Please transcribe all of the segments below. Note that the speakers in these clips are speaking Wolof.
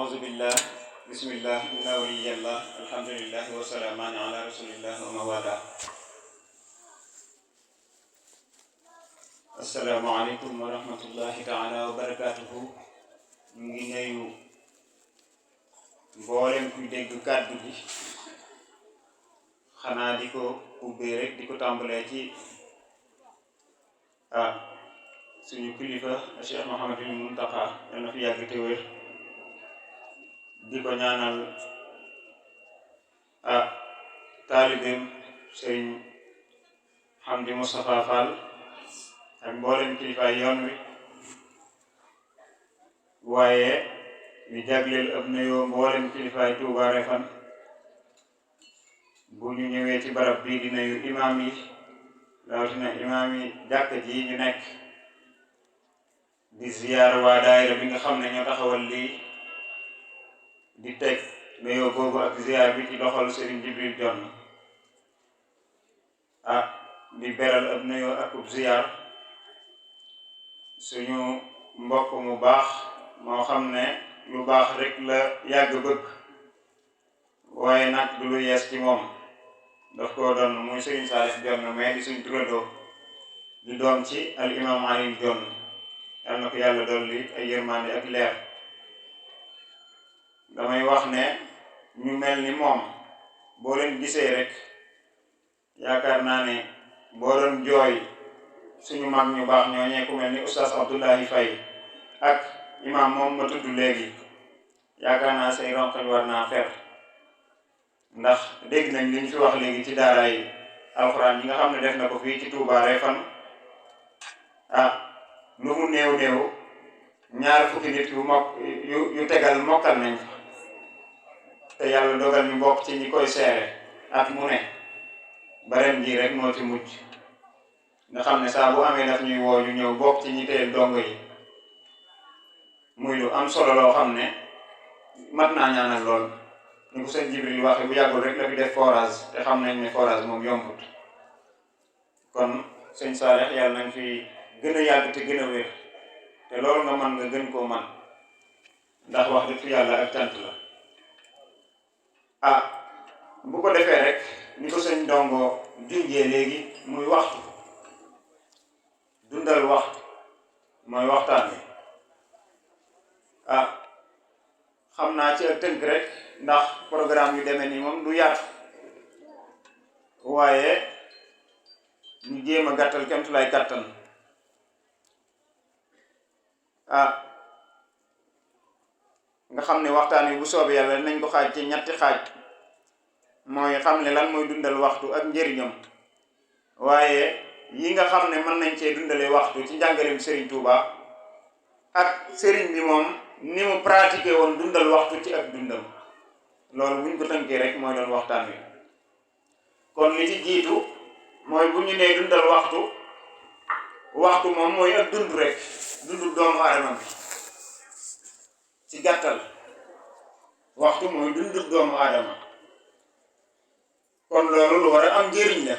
أعوذ بالله بسم الله إن ولي الله الحمد لله وسلامان على رسول الله ومن والاه. السلام عليكم ورحمة الله تعالى وبركاته. ñu ngi nuyu mboolem kuy dégg kàddu gi xanaa di ko ubbee rek di ko tàmbalee ci suñu kilifa Cheikh Mouhamadul Mountakha yal na fi yàgg te wér di ko ñaanal taalibeem Sëriñ Hamdi Moustapha Fall ak mboolem kilifaay yoon wi waaye ñu jagleel ab nuyoo mboolem kilifaay Touba Refane bu ñu ñëwee ci barab bii di nuyu imaam yi rawatina imaam yi jàkk ji ñu nekk di ziyaar waa daayira bi nga xam ne ñoo taxawal lii di teg nuyoo boobu ak ziyaar bi ci loxol Serigne Jibril Jonn di beral ab nuyoo ak ub ziyaar suñu mbokk mu baax moo xam ne lu baax rek la yàgg bëgg waaye nag du lu yees ci moom daf koo doon muy Serigne Salif Jonn mais di suñ turandoo di doom ci al imam Ali Jonn yal na ko yàlla dolli ay yërmande ak leer. damay wax ne ñu mel ni moom boo leen gisee rek yaakaar naa ne boo doon jooy suñu mag ñu baax ñooñee ku mel ni oustaz Abdoulahi Faye ak imam moom ma tudd léegi yaakaar naa say ronqañ war naa fer ndax dégg nañ li ñu fi wax léegi ci daaraay alxuraan yi nga xam ne def na ko fii ci Touba Refane lu mu néew néew ñaar fukki nit yu tegal mokkal nañ fa te yàlla dogal ñu bokk ci ñi koy seere at mu ne barem ji rek moo ci mujj nga xam ne saa bu amee daf ñuy woo ñu ñëw bokk ci ñi teel dongo yi muy lu am solo loo xam ne mat naa ñaanal lool ñu ko sëñ Jibril waxe bu yàggul rek la fi def forage te xam nañ ne forage moom yombut kon sëñ Saalix yàlla nañ fi gën a yàgg te gën a wér te loolu nga mën nga gën koo man ndax wax dëgg fi yàlla ak cant la bu ko defee rek ni ko sëñ Ndongo junjee léegi muy waxtu dundal waxtu mooy waxtaan wi xam naa ci ak tënk rek ndax programme yu demee nii moom du yaatu waaye ñu jéem a gàttal kemtu lay kàttan nga xam ne waxtaan wi bu soobee yàlla nañ ko xaaj ci ñetti xaaj mooy xam ne lan mooy dundal waxtu ak njëriñam waaye yi nga xam ne mën nañ cee dundalee waxtu ci njàngaleem Serigne Touba ak Serigne bi moom ni mu pratiqué woon dundal waxtu ci ak dundam loolu buñ ko tënkee rek mooy doon waxtaan wi kon li ci jiitu mooy bu ñu nee dundal waxtu moom mooy ak dund rek dundu doomu aadama bi ci gàttal waxtu mooy dundu doomu aadama kon loolu lu war a am njëriñ la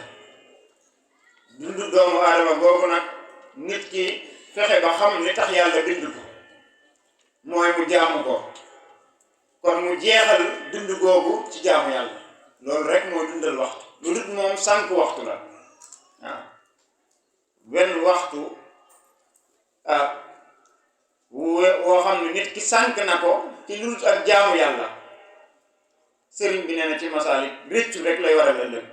dundu doomu aadama boobu nag nit ki fexe ba xam li tax yàlla bind ko mooy mu jaamu ko kon mu jeexal dund googu ci jaamu yàlla loolu rek mooy dundal waxtu lu dut moom sànq waxtu la waaw wenn waxtu woo xam ne nit ki sànq na ko ci lu dut ak jaamu yàlla sëriñ bi nee na ci masaalik réccu rek lay waral ëllëg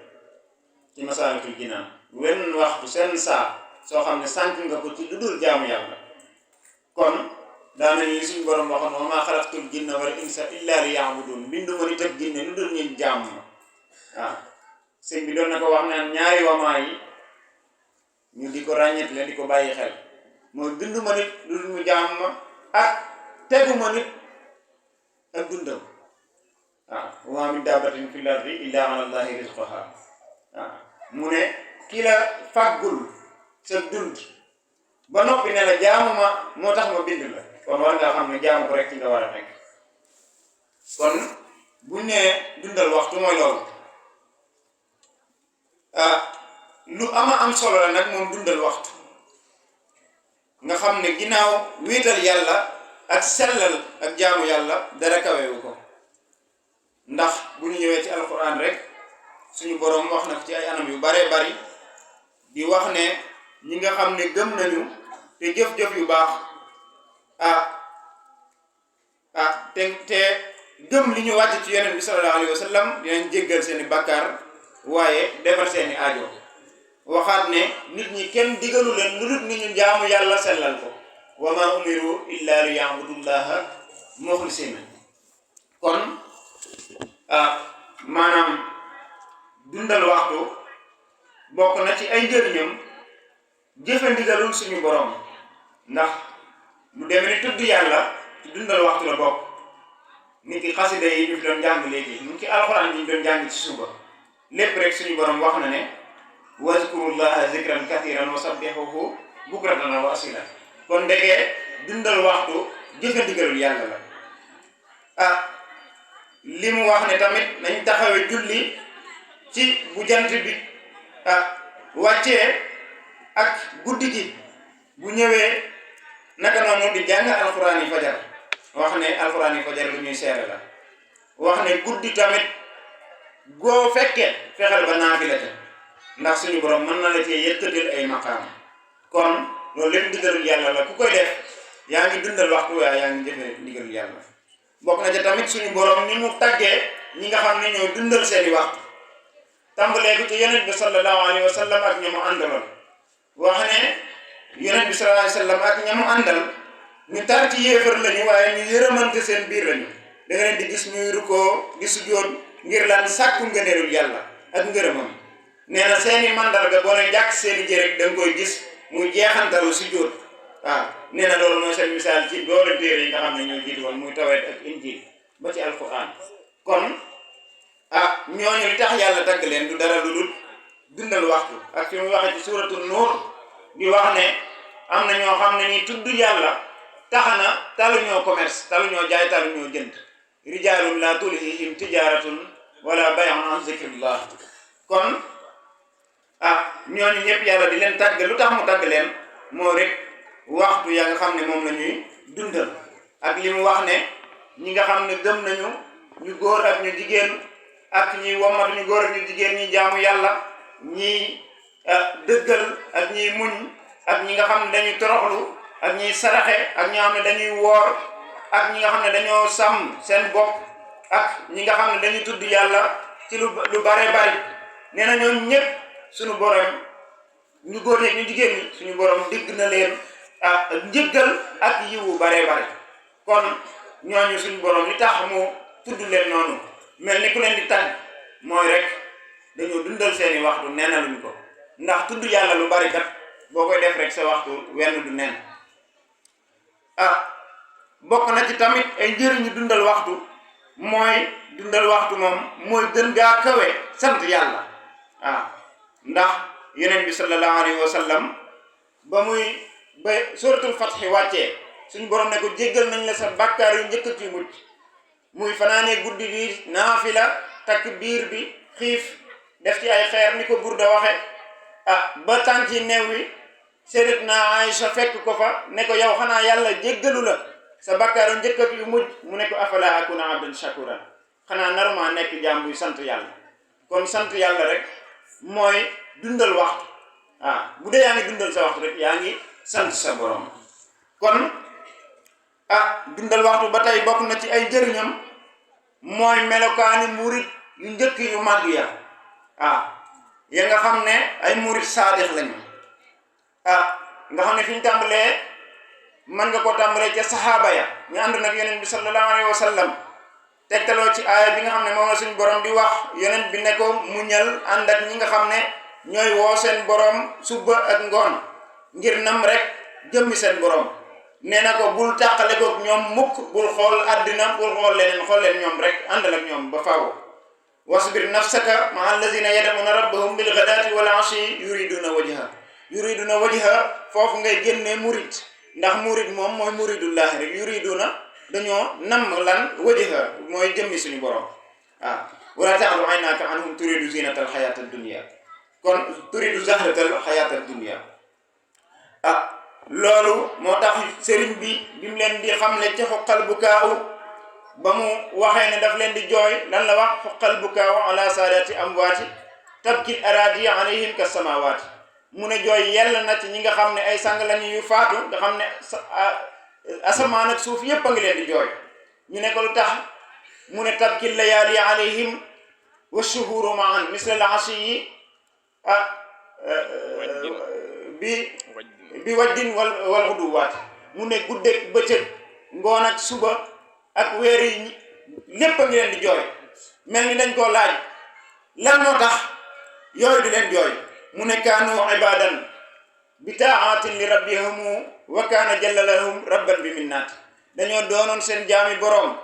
ci masaalikul jinaan wenn waxtu seen saa soo xam ne sànq nga ko ci lu dul jaamu yàlla kon daanañu suñu borom waxoon wa maa xalaqtul jinna wal insa illa liya'budun bindu ma nit ak jinne lu dul ngeen jaamu ma waaw sëñ bi doon na ko wax naan ñaari wamaa yi ñu di ko ràññet leen di ko bàyyi xel mooy bindu ma nit lu dul mu jaamu ma ak tegu ma nit ak dundam waaw wa maa min dabbatin fil ardi illa ala llahi rizquha waaw mu ne ki la fàggul sa dund ba noppi ne la jaamu ma moo tax ma bind la kon war nga xam ne jaamu ko rek ci nga war a nekk kon buñ nee dundal waxtu mooy loolu lu am solo la nag moom dundal waxtu nga xam ne ginnaaw wéetal yàlla ak sellal ak jaamu yàlla dara kawewu ko. ndax bu ñu ñëwee ci alquran rek suñu boroom wax na ko ci ay anam yu baree bari di wax ne ñi nga xam ne gëm nañu te jëf-jëf yu baax te gëm li ñu wàcc ci yonent bi sallallahu alayhi wa sallam dinañ jéggal seeni bàkkaar waaye defar seeni aajo. waxaat ne nit ñi kenn digalu leen lu dul ni ñu jaamu yàlla sellal ko wa ma umiru illa li ya'budullaha mukhlisina. kon maanaam dundal waxtu bokk na ci ay njëriñam jëfe ndigalul suñu borom, ndax lu demee ni tudd yàlla ci dundal waxtu la bokk. nit ki xasida yi ñu fi doon jàng léegi ñu ci alxuraan yi ñu doon jàng ci suba lépp rek suñu borom wax na ne wazkurullaha zikran kathiran wa sabbihuhu bukratan wa asila. kon ndegee dundal waxtu jëfe ndigalul yàlla la. li mu wax ne tamit nañ taxawe julli ci bu jant bi wàccee ak guddi gi bu ñëwee, naka noonu di jàng alxuraan yi fajar. wax ne alxuraan yi fajar lu ñuy seere la. wax ne guddi tamit goo fekkee fexeel ba naafila ca, ndax suñu borom mën na la cee yëkkatil ay maqaam. kon loolu lépp ndigalul yàlla la, ku koy def yaa ngi dundal waxtu waaye yaa ngi jëfe ndigalul yàlla. bokk na ca tamit suñu borom ni mu taggee ñi nga xam ne ñoo dundal seeni waxtu, tàmbalee ko ci yonent bi sallallahu alayhi wa sallam ak ña mu àndaloon. wax ne yonent bi sallallahu alayhi wa sallam ak ña mu àndal ñu tar ci yéefar lañu waaye ñu yërëmante seen biir lañu. da nga leen di gis ñuy rukkoo di sujjóot ngir lan sàkku ngëneelul yàlla ak ngërëmam. nee na seeni mandarga boo ne jàkk seeni jërek da nga koy gis muy jeexantalu sujjóot. waaw nee na loolu mooy seen misaal ci doole téere yi nga xam ne ñoo jiitu woon muy tawreet ak injil ba ci alquran. kon ñooñu li tax yàlla tagg leen du dara lu dul dundal waxtu. ak fi mu waxee ci suuratul nuur di wax ne am na ñoo xam ne ni tudd yàlla taxana taluñoo commerce, taluñoo jaay, taluñoo jënd. rijaalun laa tulhihim tijaaratun wala bay'un an zikrillah. kon ñooñu ñëpp yàlla di leen tàgg. lu tax mu tàgg leen moo rek waxtu ya nga xam ne moom la ñuy dundal. ak li mu wax ne ñi nga xam ne gëm nañu, ñu góor ak ñu jigéen, ak ñi womatu ñu góor ak ñu jigéen, ñi jaamu yàlla, ñi dëggal ak ñi muñ, ak ñi nga xam ne dañuy toroxlu, ak ñiy saraxe, ak ñi nga xam ne dañuy woor, ak ñi nga xam ne dañoo sàmm seen bopp, ak ñi nga xam ne dañuy tudd yàlla ci lu bare bari. nee na ñooñu ñëpp suñu borom, ñu góor ñi ñu jigéen ñi, suñu borom digg na leen njëggal ak yiwu bare bari. kon ñooñu suñu borom li tax mu tudd leen noonu mel ni ku leen di tàgg mooy rek dañoo dundal seeni waxtu neenaluñ ko. ndax tudd yàlla lu bari kat boo koy def rek sa waxtu wenn du nen. bokk na ci tamit ay njëriñu dundal waxtu mooy dundal waxtu moom mooy gën gaa kawe sant yàlla. ndax yonent bi sallallahu alayhi wa sallam ba suratul fatxi wàccee suñu borom ne ko jéggal nañ la sa bàkkaar yu njëkk ci mucc. muy fanaanee guddi bi naafila, takk biir bi, xiif, def ci ay xeer ni ko Burda waxe ba tànk yi new wi. Sayyidatuna Aïcha fekk ko fa ne ko yow xanaa yàlla jéggalu la sa bàkkaar yu njëkk yu mujj. mu ne ko afala akuna abdan shakuran, xanaa naruma nekk jaam buy sant yàlla. kon sant yàlla rek mooy dundal waxtu. bu dee yaa ngi dundal sa waxtu rek yaa ngi sant sa borom. kon dundal waxtu ba tey bokk na ci ay jëriñam mooy melokaani murit yu njëkk yu màgg ya. ya nga xam ne ay murit saadix lañu. nga xam ne fi ñu tàmbalee mën nga koo tàmbalee ca saxaaba ya ñu ànd nag yonent bi sallallahu alayhi wa sallam. tegtaloo ci aaya bi nga xam ne moom la suñu borom di wax yonent bi ne ko muñal ànd ak ñi nga xam ne ñooy woo seen borom suba ak ngoon ngir nam rek jëmmi seen borom. nee na ko bul tàqale koog ñoom mukk, bul xool àddina, bul xool leneen, xool leen ñoom rek, àndal ak ñoom ba faaw. wasbir nafsaka maa allazina yad'una rabbahum bil ghadaati wal ashi yuriduna wajha. foofu ngay génnee murid, ndax murid moom mooy muridullah rek. yuriduna dañoo nam lan wajha mooy jëmmi suñu borom. wala ta'du aynaka anhum turidu zinatal hayatad dunya. kon turidu zahratal hayatad dunya. loolu moo tax sëriñ bi mu leen di xamle ci xoqal bu kaaw ba mu waxee ne daf leen di jooy lan la wax xoqal bu kaaw ala saadati amwaati tabkil aradi alayhim ka samawaati mu ne jooy yell na ci ñi nga xam ne ay sang lañu yu faatu nga xam ne asamaan ak suuf yépp a ngi leen di jooy ñu ne ko lu tax mu ne tabkil layaali alayhim wa shuhuru maan misla al asiyi bi wajdin wal xuduwaat mu ne guddeeg bëccëg ngoon ak suba ak weer yi lépp a ngi leen di jooy mel ni dañ koo laaj lan moo tax yooyu di leen jooy mu ne kaanu ibadan bi taatin li rabbihum wa kaana jalla lahum rabban bi minnaat dañoo doonoon seen jaami boroom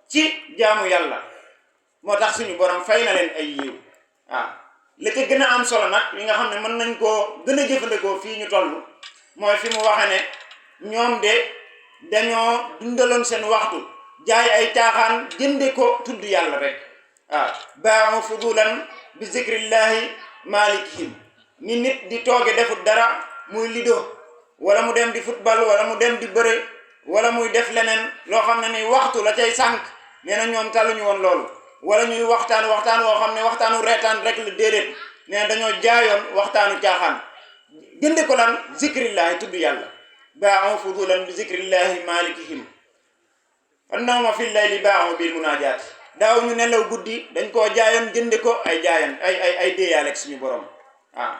ci jaamu yàlla moo tax suñu borom fay na leen ay yiw waaw li ci gën a am solo nag li nga xam ne mën nañ koo gën a jëfandikoo fii ñu toll mooy fi mu waxe ne ñoom de dañoo dundaloon seen waxtu jaay ay caaxaan jënde ko tudd yàlla rek waaw baaxu fudulan bi zikrillahi malikihim ni nit di tooge defut dara muy lido wala mu dem di football wala mu dem di bëre wala muy def leneen loo xam ne ni waxtu la cay sànq nee na ñoom taluñu woon loolu wala ñuy waxtaan woo xam ne waxtaanu reetaan rek la déedéet nee na dañoo jaayoon waxtaanu caaxaan jënde ko lan zikrillahi tudd yàlla baaxu fudulan bi zikrillahi malikihim annawma fi layli baaxu bil munaajaat daaw ñu nelaw guddi dañ koo jaayoon jënde ko ay jaayan ay déeyaale ak suñu borom waaw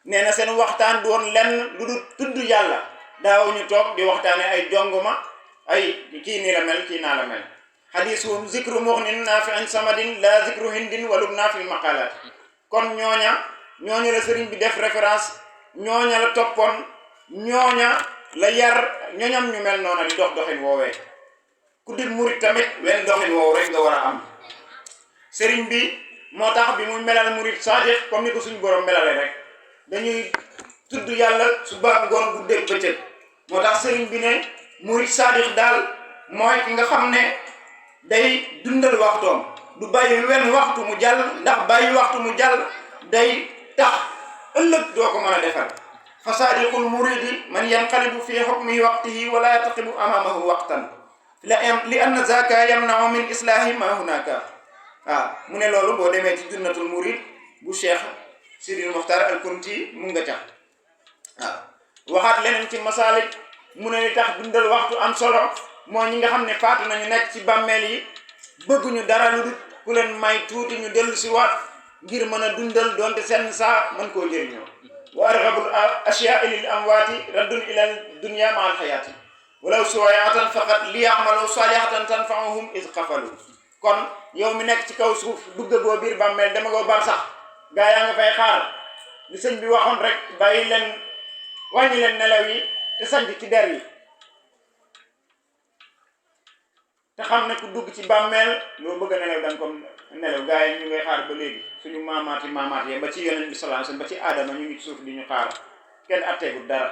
nee na seen waxtaan du woon lenn lu dul tudd yàlla daaw ñu toog di waxtaane ay jonguma ay kii nii la mel kii naa la mel xadiisuhum zikru muxnin naafi'in samadin la zikru hindin walub naa fi maqalaat kon ñooña la sëriñ bi def référence ñooña la toppoon ñooña la yar ñoñam ñu mel noona di dox doxin woowee ku di murit tamit wenn doxin woowu rek nga war a am sëriñ bi moo tax bi muy melal murit saadiq comme ni ko suñu borom melale rek dañuy tudd yàlla suba ngoon guddeeg bëccëg moo tax sëriñ bi ne murit saadiq daal mooy ki nga xam ne day dundal waxtoom du bàyyi wenn waxtu mu jàll ndax bàyyi waxtu mu jàll day tax ëllëg doo ko mën a defal fa saadiqul muridi man yanqalibu fi hukmi waqtihi wala yattaqibu amamahu waqtan li anna zaka yamna'u min islahi ma hunaka waaw mu ne loolu boo demee ci junnatul murid bu Cheikh Sidil Muxtar al Kunti mu nga cax waaw waxaat leneen ci masaalik mu ne li tax dundal waxtu am solo mooy ñi nga xam ne faatu nañu nekk ci bàmmeel yi bëgguñu dara lu dul ku leen may tuuti ñu dellu si waat ngir mën a dundal doonte seen saa mën koo jëriñoo wa argabul ashyaa lil amwaati raddun ilal dunya ma al xayaati walaw suwayaatan faqat li ya'malu salihatan tanfa'uhum iz qafalu kon yow mi nekk ci kaw suuf duggagoo biir bàmmeel dama goo bar sax gaa yaa nga fay xaar li sëñ bi waxoon rek wàññi leen nelaw yi te sanc ci der yi te xam ne ku dugg ci bàmmeel loo bëgg a nelaw danga ko nelaw gaa yi ñu ngay xaar ba léegi suñu maamaat yi ba ci yonent bi sallallahu alayhi wasallam ba ci aadama ñu ngi ci suuf di ñu xaar kenn atteegul dara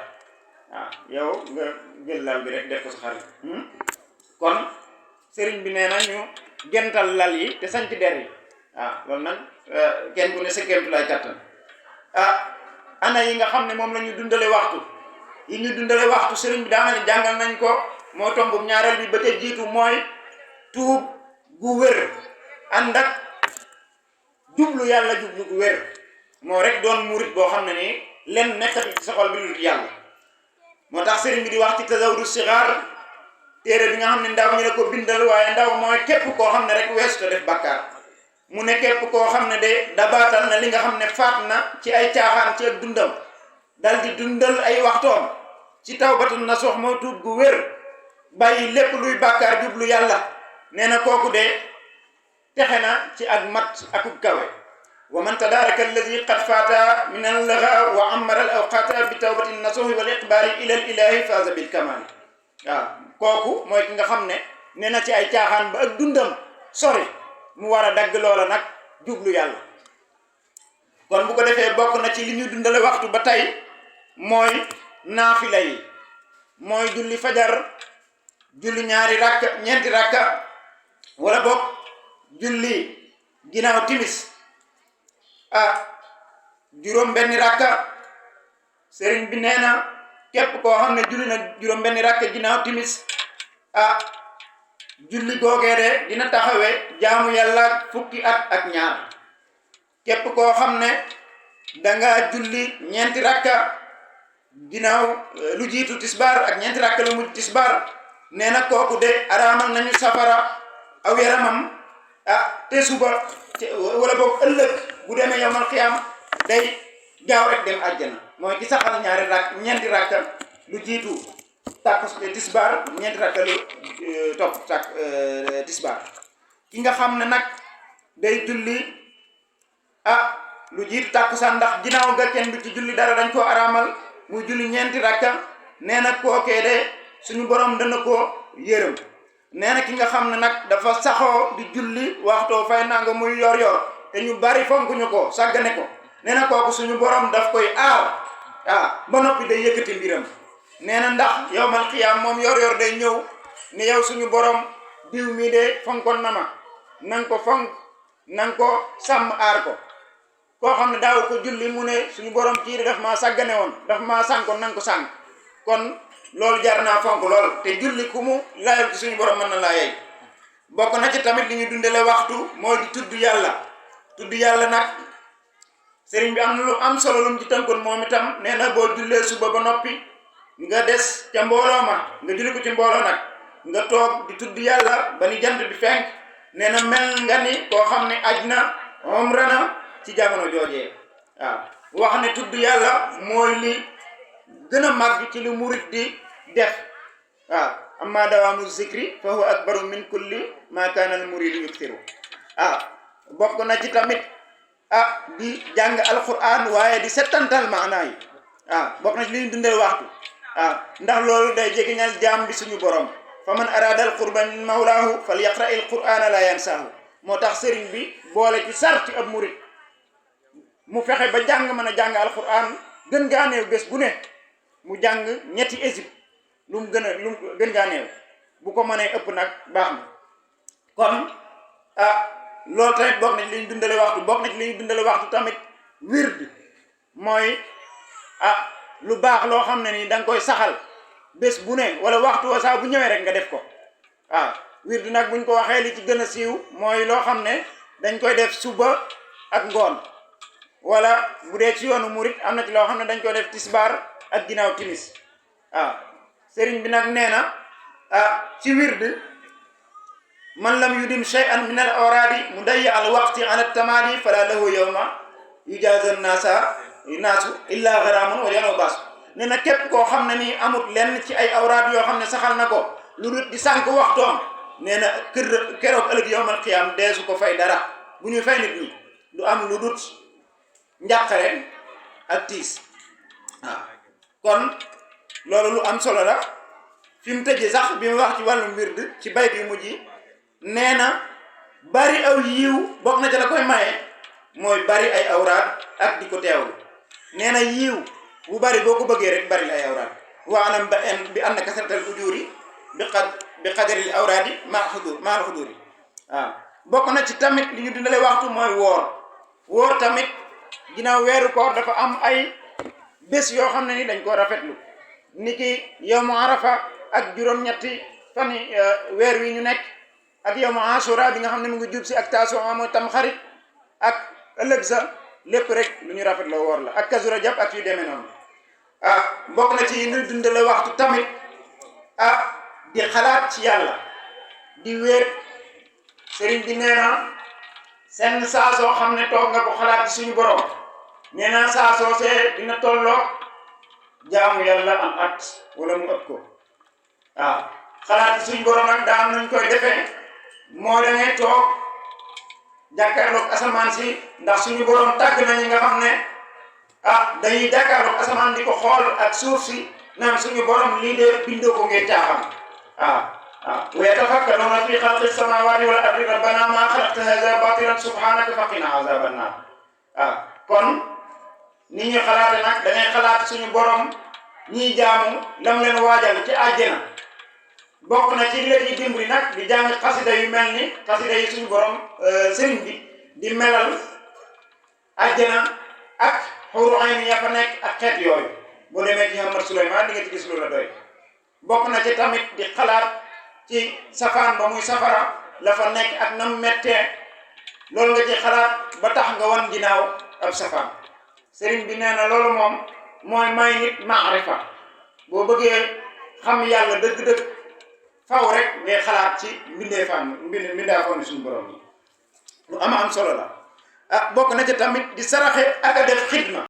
waaw yow nga jël lal bi rek def ko sa xarit kon sëriñ bi nee na ñu gental lal yi te sanc der yi waaw loolu nag kenn ku ne sa kéemtu lay kattan ana yi nga xam ne moom la ñu dundale waxtu yi ñu dundale waxtu sëriñ bi daanga ne jàngal nañ ko moo tombub ñaareel bi ba ca jiitu mooy tuub gu wér ànd ak jublu yàlla jublu gu wér moo rek doon murit boo xam ne nii len nekkati ci sa xol bi lu yàlla moo tax sëriñ bi di wax ci tazawudu sigaar téere bi nga xam ne ndaw ñu ne ko bindal waaye ndaw mooy képp koo xam ne rek weesu te def bàkkaar mu ne képp koo xam ne de dabaatal na li nga xam ne faat na ci ay caaxaan ci ak dundam dal di dundal ay waxtoom ci tawbatun nasuux moo tuub gu wér bàyyi lépp luy bàkkaar jublu yàlla nee na kooku de texe na ci ak mat akub kawe wa man tadaraka alladi qad faata min allaga wa amara al awqata bi tawbatin nasuuhi wal iqbaali ila al ilahi faza bil kamali waaw kooku mooy ki nga xam ne nee na ci ay caaxaan ba ak dundam sori mu war a dagg loola nag jublu yàlla kon bu ko defee bokk na ci li ñuy dundale waxtu ba tey mooy naafila yi mooy julli fajar julli ñeenti rakka wala bokk julli ginnaaw timis juróom benni rakka sëriñ bi nee na képp koo xam ne julli na juróom benn rakk ginnaaw timis julli googee de dina taxawee jaamu yàlla fukki at ak ñaar. képp koo xam ne danga julli ñeenti rakka ginnaaw lu jiitu tisbaar ak ñeenti rakka lu mujj tisbaar nee na kooku de araamal nañu safara aw yaramam te suba wala boog ëllëg bu demee yawmal xiyaam day gaaw rek dem àjjana mooy ci saxal ñeenti rakka lu jiitu tisbaar ñeenti rakka lu topp tisbaar. ki nga xam ne nag day julli lu jiitu tàkkusaan ndax ginnaaw ga kenn du ci julli dara dañ koo araamal muy julli ñeenti rakka nee na kookee de suñu borom dana ko yërëm. nee na ki nga xam ne nag dafa saxoo di julli waxtoo fay nanga muy yor te ñu bari fonkuñu ko sàggane ko nee na kooku suñu borom daf koy aar ba noppi day yëkkati mbiram. nee na ndax yawmal qiyaam moom yor day ñëw ne yow suñu borom diw mii de fonkoon na ma nanga ko fonk nanga ko sàmm aar ko. koo xam ne daaw ko julli mu ne suñu borom kii daf maa sàggane woon daf maa sànkoon nanga ko sànk kon loolu jar naa fonk lool te julli ku mu layal ci suñu borom mën na laa yey. bokk na ci tamit li ñu dundale waxtu mooy di tudd yàlla nag sëriñ bi am na lu am solo lu mu ci tënkoon moom itam nee na boo jullee suba ba noppi nga des ca mbooloo ma nga julli ko ci mbooloo nag nga toog di tudd yàlla ba ni jant bi fenk nee na mel nga ni koo xam ne aj na umra na ci jamono joojee wax ne tudd yàlla mooy li gën a màgg ci lu murit di def amma dawaamu zikri fa huwa akbaru min kulli ma kaana al muridu yukthiru bokk na ci tamit di jàng alquran waaye di settantal maanaa yi bokk na ci li ñu dundal waxtu ndax loolu day jegeñal jaam bi suñu borom fa man arada al qurba min mawlaahu fal yaqra al qur'ana la yansaahu moo tax sëriñ bi boole ci sarti ab murit mu fexe ba mën a jàng alquran gën gaa néew bés bu ne mu jàng ñetti Égypte lu mu gën gaa néew bu ko mënee ëpp nag baax na kon loolu tamit bokk na ci li ñu dundale waxtu tamit wird mooy lu baax loo xam ne nii da nga koy saxal bés bu ne wala waxtu wa saa bu ñëwee rek nga def ko wird nag buñ ko waxee li ci gën a siiw mooy loo xam ne dañ koy def suba ak ngoon wala bu dee ci yoonu murit am na ci loo xam ne dañ koy def tisbaar ak ginnaaw timis sëriñ bi nag nee na ci wird man lam yudim shay'an min al awraadi mudayya al waqti ala tamaadi fala lahu yawma yujaza naasu illa gharaamun wa yanaw baas nee na képp koo xam ne nii amut lenn ci ay awraad yoo xam ne saxal na ko lu dul di sànq waxtoom nee na keroog ëllëg yawmal qiyaam deesu ko fay dara bu ñuy fay nit ñi du am lu dul njàqare ak tiis kon loolu lu am solo la fi mu tëjee sax bi mu wax ci wàllu wird ci bayt yu mujj yi nee na bari aw yiw bokk na ca la koy maye mooy bari ay awraad ak di ko teewlu nee na yiw bu bari boo ko bëggee rek bari ay awraad waalam bi anna kasratal ujuri bi qadaril awraadi maa xuduri bokk na ci tamit li ñu dundale waxtu mooy woor tamit ginnaaw weeru koor dafa am ay bés yoo xam ne ni dañ ko rafetlu niki yawmu arafa ak juróom-ñetti fani weer wi ñu nekk ak yawmu asura bi nga xam ne mu ngi jub si ak taasu'a mooy tam xarit ak ëllëg sa lépp rek lu ñu rafet la woor la ak kazu rajab ak yu demee noonu bokk na ci ñu dundale waxtu tamit di xalaat ci yàlla di wéet sëriñ bi nee na seen saa soo xam ne toog nga ko xalaat ci suñu borom nee na saa soo see dina tolloo jaamu yàlla am at wala mu ëpp ko xalaat ci suñu borom nag daan nañ koy defee moo da ngay toog jàkkaarloog asamaan si ndax suñu borom tàgg na ñi nga xam ne dañuy jàkkaarloog asamaan di ko xool ak suuf si naan suñu borom lii de bindoo ko ngeen caaxaan wa yatafakkaruna fi xalqi samawati wal ardi rabbana ma xalaqta hadha batilan subhanaka faqina azaban nar kon ni ñu xalaate nag dangay xalaat suñu borom ñiy jaamu lam leen waajal ci àjjana bokk na ci leen yi dimbali nag di jàng xasida yu mel ni xasida yi suñu borom sëriñ bi di melal àjjana ak xuuru ayni ya fa nekk ak xeet yooyu boo demee ci Muhammad Suleymaan di nga ci gis lu la doy bokk na ci tamit di xalaat ci safaan ba muy safara la fa nekk ak nam mettee loolu nga ci xalaat ba tax nga wan ginnaaw ab safaan sëriñ bi nee na loolu moom mooy may nit maarifa boo bëggee xam yàlla dëgg-dëgg faw rek ngay xalaat ci mbindaafoon suñu borom yi lu am solo la bokk na ci tamit di saraxe ak a def xidma